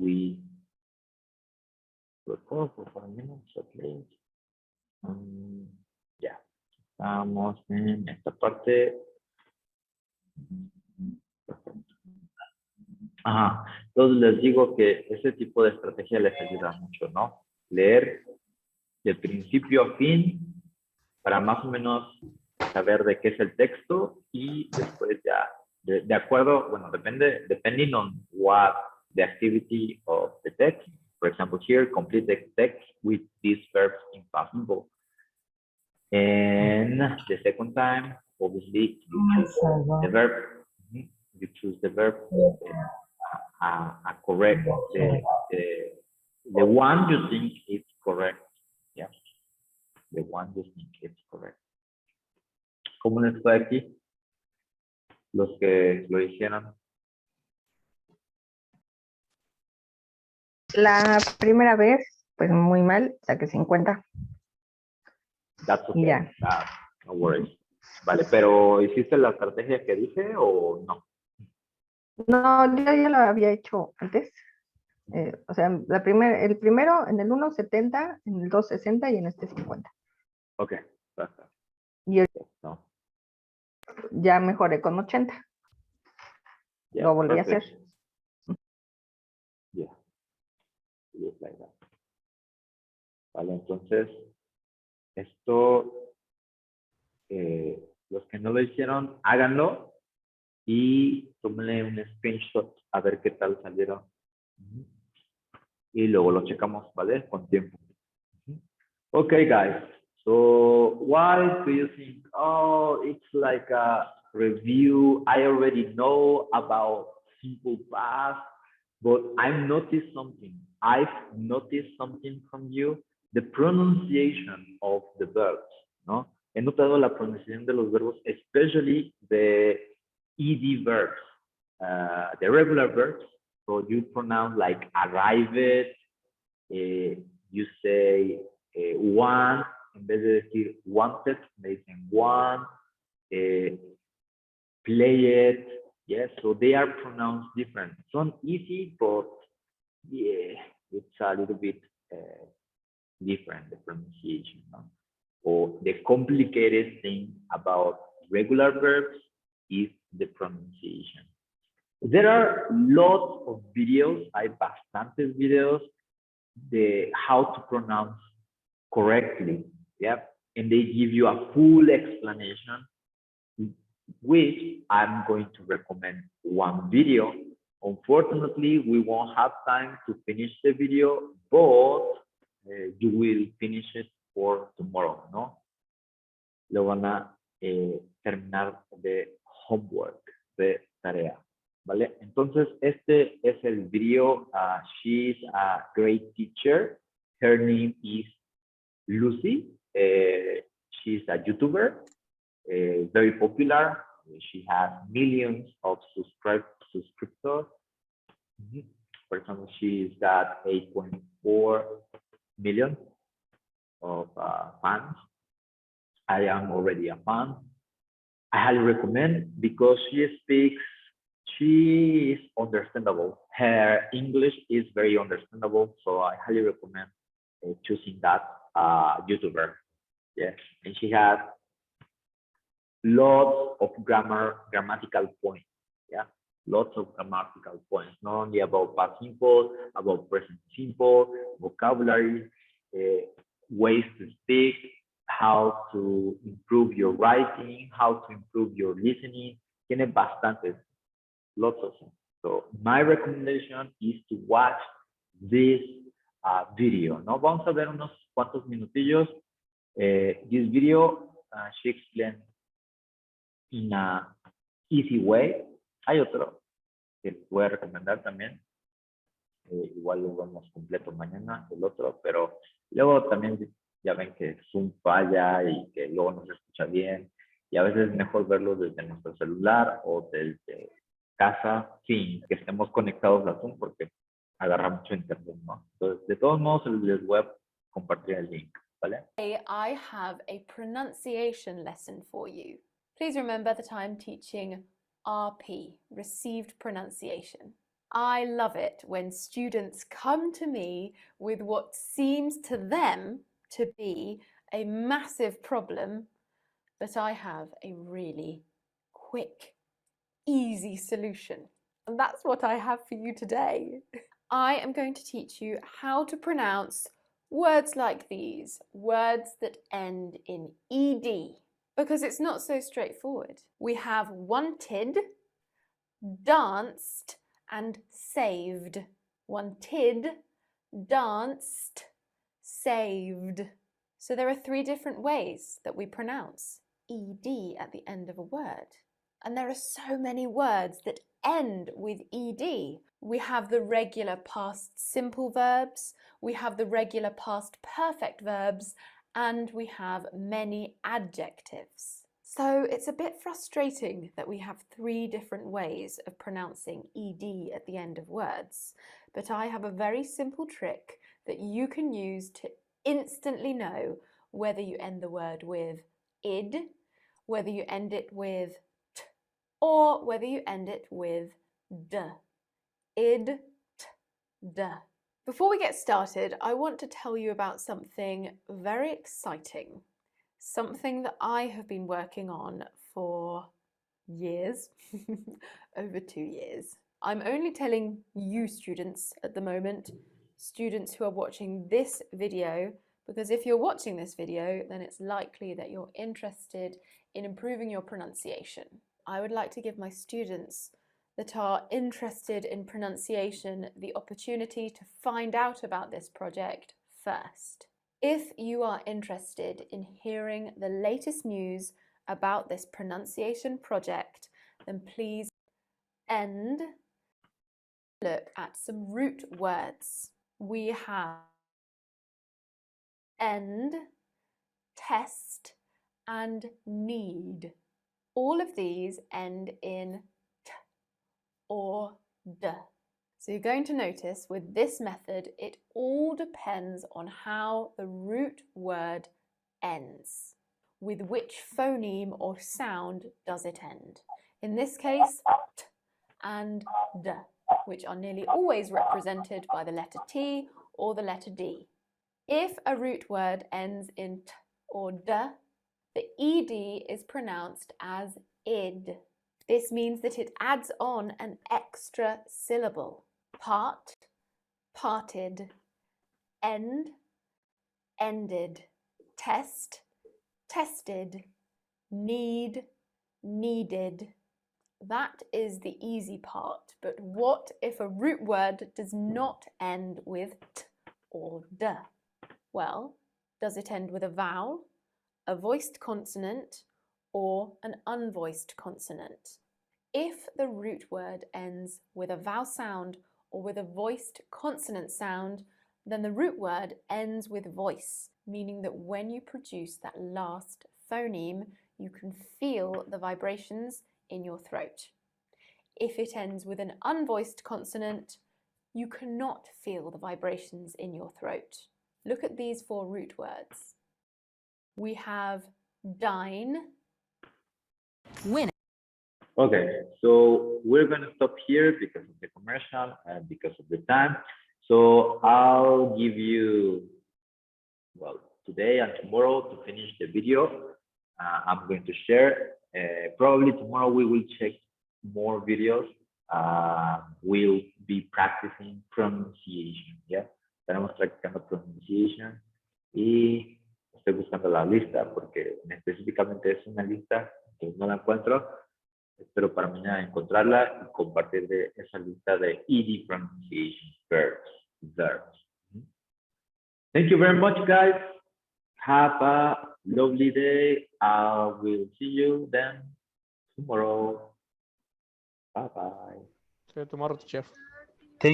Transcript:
we record for 5 minutes at least. Ya, estamos en esta parte. Ajá, entonces les digo que ese tipo de estrategia les ayuda mucho, ¿no? Leer de principio a fin para más o menos saber de qué es el texto y después ya, de acuerdo, bueno, depending on what the activity of the text. For example, here, complete the text with these verbs in past simple. And the second time, obviously, you choose the verb. You choose the verb correct, the one you think is correct. Yeah, the one you think is correct. ¿Cómo les fue aquí? Los que lo hicieron. La primera vez, pues muy mal, saqué 50. That's okay. Y ya. No worries. Vale, pero ¿hiciste la estrategia que dije o no? No, yo ya lo había hecho antes. O sea, el primero en el 1, 70, en el 2, 60 y en este 50. Ok, perfecto. Y el, No. ya mejoré con 80. Yeah, Lo volví a hacer. Yeah. Just like that. Vale, entonces, esto, los que no lo hicieron, háganlo y tómenle un screenshot a ver qué tal salieron. Y luego lo checamos, ¿vale? Con tiempo. Okay, guys. So why do you think, oh, it's like a review? I already know about simple past, but I've noticed something. I've noticed something from you, the pronunciation of the verbs, ¿no? He notado la pronunciación de los verbos, especially the ED verbs, the regular verbs. So you pronounce like arrived, you say one, en vez de decir wanted, me dicen one, play it, yes, so they are pronounced different. Son easy, but yeah, it's a little bit different, the pronunciation, no? Or the complicated thing about regular verbs is the pronunciation. There are lots of videos, hay bastantes videos de how to pronounce correctly, yeah, and they give you a full explanation, which I'm going to recommend one video. Unfortunately, we won't have time to finish the video, but you will finish it for tomorrow, ¿no? Lo van a terminar de homework, de tarea, ¿vale? Entonces, este es el video. She's a great teacher. Her name is Lucy. She's a YouTuber, very popular. She has millions of subscribers. For example, she's got 8.4 million of fans. I am already a fan. I highly recommend because she is understandable. Her English is very understandable, so I highly recommend choosing that YouTuber. Yes, and she has lots of grammatical points. Yeah, lots of grammatical points, not only about past simple, about present simple, vocabulary, ways to speak, how to improve your writing, how to improve your listening. Tiene bastantes, lots of them. So my recommendation is to watch this video, ¿no? Vamos a ver unos cuantos minutillos. This video, she explained in a easy way. Hay otro que les voy a recomendar también. Igual lo vemos completo mañana, el otro, pero luego también ya ven que Zoom falla y que luego no se escucha bien. Y a veces es mejor verlo desde nuestro celular o desde casa sin que estemos conectados a Zoom porque agarra mucho internet, ¿no? Entonces, de todos modos, les voy a compartir el link, ¿vale? I have a pronunciation lesson for you. Please remember that I'm teaching RP, Received Pronunciation. I love it when students come to me with what seems to them to be a massive problem, but I have a really quick, easy solution. And that's what I have for you today. I am going to teach you how to pronounce words like these, words that end in ed, because it's not so straightforward. We have wanted, danced, and saved. Wanted, danced, saved. So there are 3 different ways that we pronounce ed at the end of a word. And there are so many words that end with ed. We have the regular past simple verbs, we have the regular past perfect verbs, and we have many adjectives. So it's a bit frustrating that we have 3 different ways of pronouncing ed at the end of words, but I have a very simple trick that you can use to instantly know whether you end the word with id, whether you end it with t, or whether you end it with d. Id, t, d. Before we get started, I want to tell you about something very exciting, something that I have been working on for years, over 2 years. I'm only telling you students at the moment, students who are watching this video, because if you're watching this video, then it's likely that you're interested in improving your pronunciation. I would like to give my students that are interested in pronunciation the opportunity to find out about this project first. If you are interested in hearing the latest news about this pronunciation project, then please look at some root words. We have end, test, and need. All of these end in t or d. So you're going to notice with this method, it all depends on how the root word ends. With which phoneme or sound does it end? In this case, t and d, which are nearly always represented by the letter T or the letter D. If a root word ends in t or d, the ed is pronounced as id. This means that it adds on an extra syllable. Part, parted, end, ended, test, tested, need, needed. That is the easy part, but what if a root word does not end with t or d? Well, does it end with a vowel, a voiced consonant, or an unvoiced consonant? If the root word ends with a vowel sound or with a voiced consonant sound, then the root word ends with voice, meaning that when you produce that last phoneme, you can feel the vibrations in your throat. If it ends with an unvoiced consonant, you cannot feel the vibrations in your throat. Look at these 4 root words. We have dine, win. Okay, so we're going to stop here because of the commercial and because of the time. So I'll give you, well, today and tomorrow to finish the video. I'm going to share. Probably tomorrow we will check more videos. We'll be practicing pronunciation. Yeah, estaremos practicando pronunciation. Y estoy buscando la lista porque específicamente es una lista que no la encuentro. Espero para mañana encontrarla y compartir de esa lista de ED pronunciation verbs. Thank you very much, guys. Have a lovely day. I will see you then tomorrow. Bye-bye. See you tomorrow, Jeff.